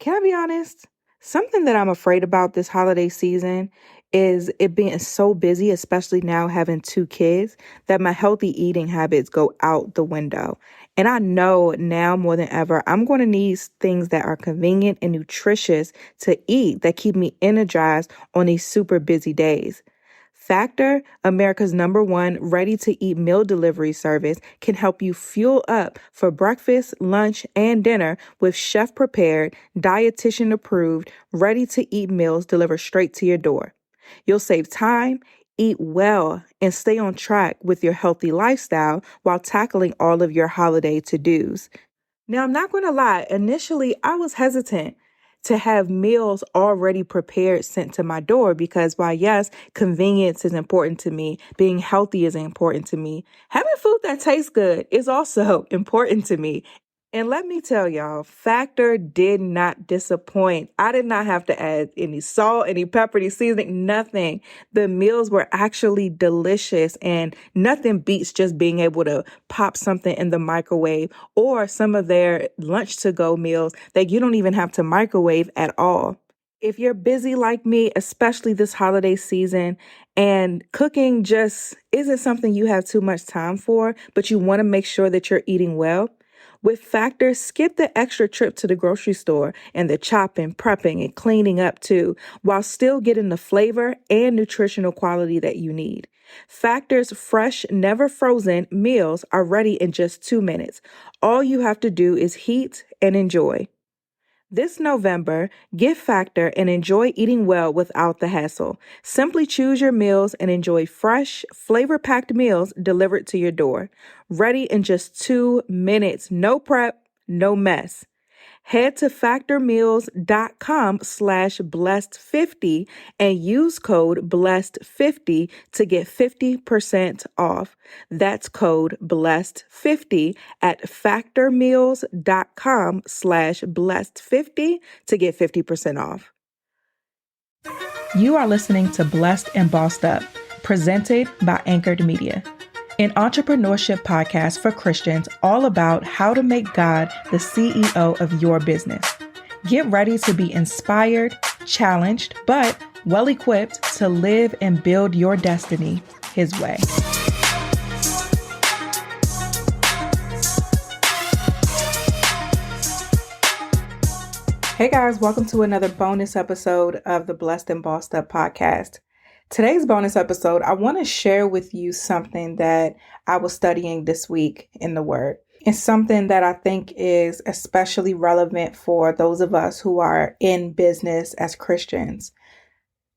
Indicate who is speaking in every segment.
Speaker 1: Can I be honest? Something that I'm afraid about this holiday season is it being so busy, especially now having two kids, that my healthy eating habits go out the window. And I know now more than ever, I'm going to need things that are convenient and nutritious to eat that keep me energized on these super busy days. Factor, America's #1 ready-to-eat meal delivery service, can help you fuel up for breakfast, lunch, and dinner with chef-prepared, dietitian-approved, ready-to-eat meals delivered straight to your door. You'll save time, eat well, and stay on track with your healthy lifestyle while tackling all of your holiday to-dos. Now, I'm not going to lie. Initially, I was hesitant to have meals already prepared sent to my door because while yes, convenience is important to me, being healthy is important to me, having food that tastes good is also important to me. And let me tell y'all, Factor did not disappoint. I did not have to add any salt, any pepper, any seasoning, nothing. The meals were actually delicious, and nothing beats just being able to pop something in the microwave, or some of their lunch to go meals that you don't even have to microwave at all. If you're busy like me, especially this holiday season, and cooking just isn't something you have too much time for, but you want to make sure that you're eating well, with Factor, skip the extra trip to the grocery store and the chopping, prepping, and cleaning up too, while still getting the flavor and nutritional quality that you need. Factor's fresh, never frozen meals are ready in just 2 minutes. All you have to do is heat and enjoy. This November, give Factor and enjoy eating well without the hassle. Simply choose your meals and enjoy fresh, flavor-packed meals delivered to your door. Ready in just 2 minutes. No prep, no mess. Head to factormeals.com/blessed50 and use code blessed50 to get 50% off. That's code blessed50 at factormeals.com/blessed50 to get 50% off. You are listening to Blessed and Bossed Up, presented by Anchored Media, an entrepreneurship podcast for Christians all about how to make God the CEO of your business. Get ready to be inspired, challenged, but well-equipped to live and build your destiny His way. Hey guys, welcome to another bonus episode of the Blessed and Bossed Up podcast. Today's bonus episode, I want to share with you something that I was studying this week in the Word. It's something that I think is especially relevant for those of us who are in business as Christians.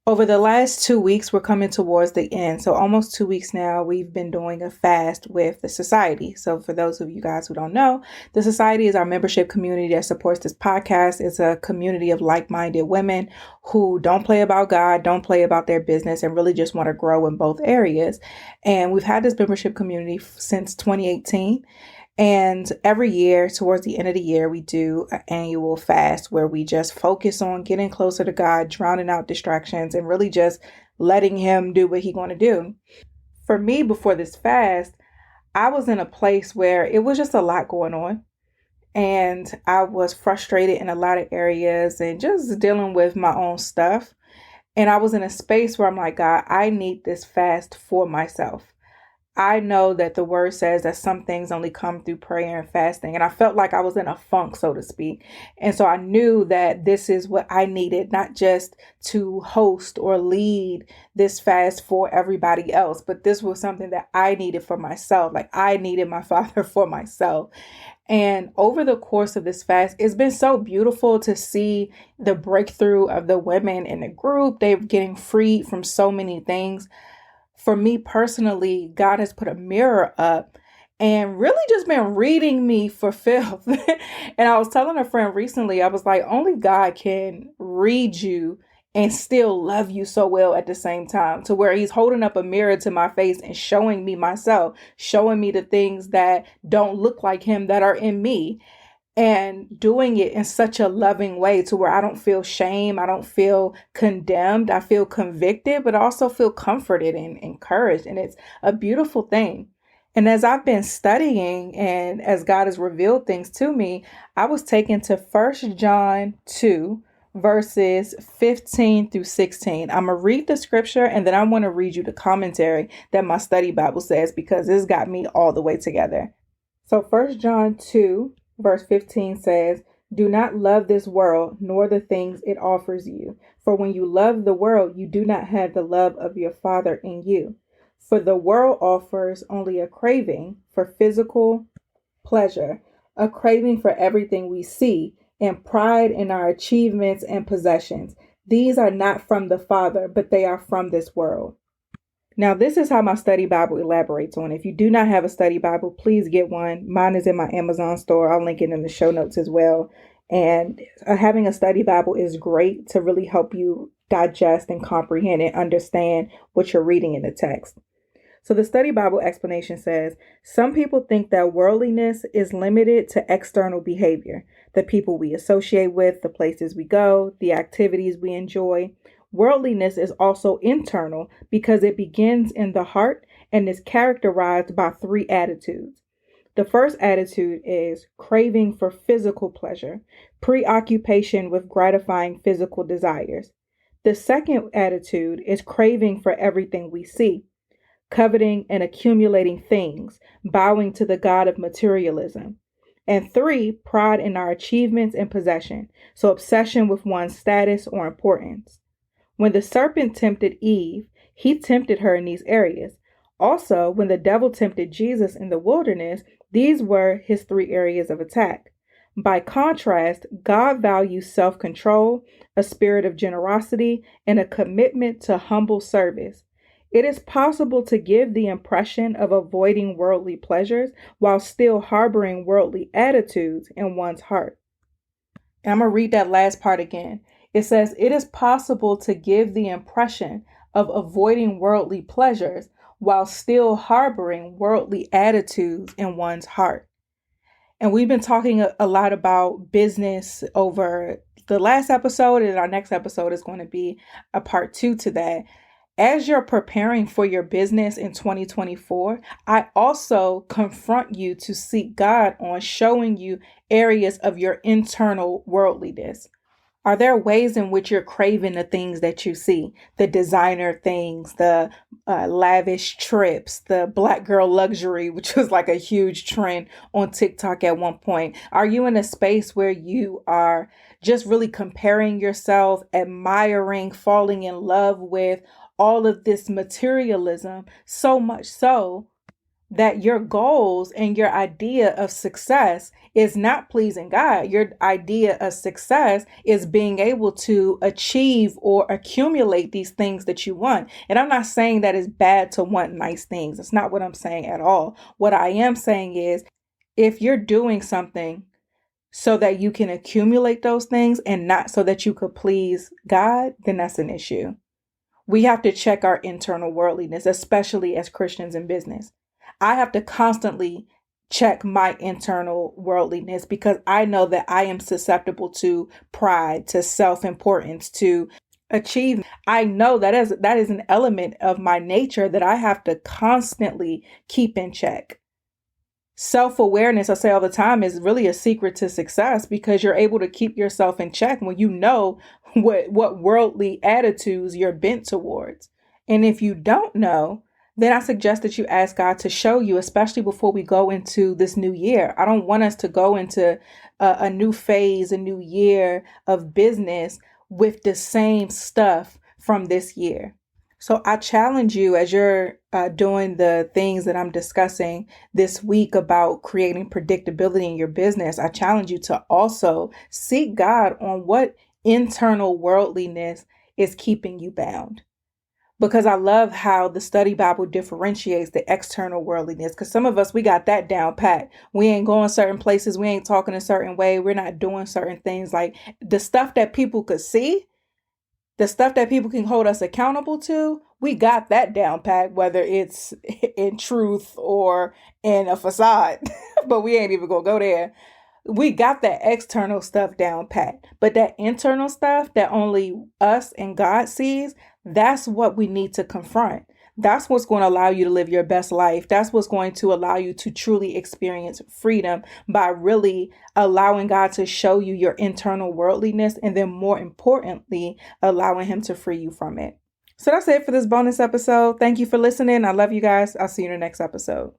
Speaker 1: Over the last 2 weeks, we're coming towards the end. So almost 2 weeks now, we've been doing a fast with the Society. So for those of you guys who don't know, the Society is our membership community that supports this podcast. It's a community of like-minded women who don't play about God, don't play about their business, and really just want to grow in both areas. And we've had this membership community since 2018. And every year, towards the end of the year, we do an annual fast where we just focus on getting closer to God, drowning out distractions, and really just letting Him do what He's going to do. For me, before this fast, I was in a place where it was just a lot going on. And I was frustrated in a lot of areas and just dealing with my own stuff. And I was in a space where I'm like, God, I need this fast for myself. I know that the word says that some things only come through prayer and fasting. And I felt like I was in a funk, so to speak. And so I knew that this is what I needed, not just to host or lead this fast for everybody else, but this was something that I needed for myself. Like I needed my Father for myself. And over the course of this fast, it's been so beautiful to see the breakthrough of the women in the group. They're getting freed from so many things. For me personally, God has put a mirror up and really just been reading me for filth. And I was telling a friend recently, I was like, only God can read you and still love you so well at the same time, to where He's holding up a mirror to my face and showing me myself, showing me the things that don't look like Him that are in me. And doing it in such a loving way to where I don't feel shame. I don't feel condemned. I feel convicted, but I also feel comforted and encouraged. And it's a beautiful thing. And as I've been studying and as God has revealed things to me, I was taken to First John 2, verses 15 through 16. I'm going to read the scripture and then I want to read you the commentary that my study Bible says because this got me all the way together. So First John 2, verse 15 says, "Do not love this world, nor the things it offers you. For when you love the world, you do not have the love of your Father in you. For the world offers only a craving for physical pleasure, a craving for everything we see, and pride in our achievements and possessions. These are not from the Father, but they are from this world." Now, this is how my study Bible elaborates on it. If you do not have a study Bible, please get one. Mine is in my Amazon store. I'll link it in the show notes as well. And having a study Bible is great to really help you digest and comprehend and understand what you're reading in the text. So the study Bible explanation says, some people think that worldliness is limited to external behavior, the people we associate with, the places we go, the activities we enjoy. Worldliness is also internal because it begins in the heart and is characterized by three attitudes. The first attitude is craving for physical pleasure, preoccupation with gratifying physical desires. The second attitude is craving for everything we see, coveting and accumulating things, bowing to the god of materialism. And three, pride in our achievements and possession, so obsession with one's status or importance. When the serpent tempted Eve, he tempted her in these areas. Also, when the devil tempted Jesus in the wilderness, these were his three areas of attack. By contrast, God values self-control, a spirit of generosity, and a commitment to humble service. It is possible to give the impression of avoiding worldly pleasures while still harboring worldly attitudes in one's heart. And I'm going to read that last part again. It says, it is possible to give the impression of avoiding worldly pleasures while still harboring worldly attitudes in one's heart. And we've been talking a lot about business over the last episode, and our next episode is going to be a part 2 to that. As you're preparing for your business in 2024, I also confront you to seek God on showing you areas of your internal worldliness. Are there ways in which you're craving the things that you see, the designer things, the lavish trips, the black girl luxury, which was like a huge trend on TikTok at one point? Are you in a space where you are just really comparing yourself, admiring, falling in love with all of this materialism, so much so that your goals and your idea of success is not pleasing God? Your idea of success is being able to achieve or accumulate these things that you want. And I'm not saying that it's bad to want nice things. It's not what I'm saying at all. What I am saying is, if you're doing something so that you can accumulate those things and not so that you could please God, then that's an issue. We have to check our internal worldliness, especially as Christians in business. I have to constantly check my internal worldliness because I know that I am susceptible to pride, to self-importance, to achievement. I know that is an element of my nature that I have to constantly keep in check. Self-awareness, I say all the time, is really a secret to success because you're able to keep yourself in check when you know what worldly attitudes you're bent towards. And if you don't know, then I suggest that you ask God to show you, especially before we go into this new year. I don't want us to go into a new phase, a new year of business with the same stuff from this year. So I challenge you as you're doing the things that I'm discussing this week about creating predictability in your business. I challenge you to also seek God on what internal worldliness is keeping you bound. Because I love how the study Bible differentiates the external worldliness. Because some of us, we got that down pat. We ain't going certain places. We ain't talking a certain way. We're not doing certain things. Like the stuff that people could see, the stuff that people can hold us accountable to, we got that down pat, whether it's in truth or in a facade. But we ain't even going to go there. We got that external stuff down pat. But that internal stuff that only us and God sees, that's what we need to confront. That's what's going to allow you to live your best life. That's what's going to allow you to truly experience freedom, by really allowing God to show you your internal worldliness, and then more importantly, allowing Him to free you from it. So that's it for this bonus episode. Thank you for listening. I love you guys. I'll see you in the next episode.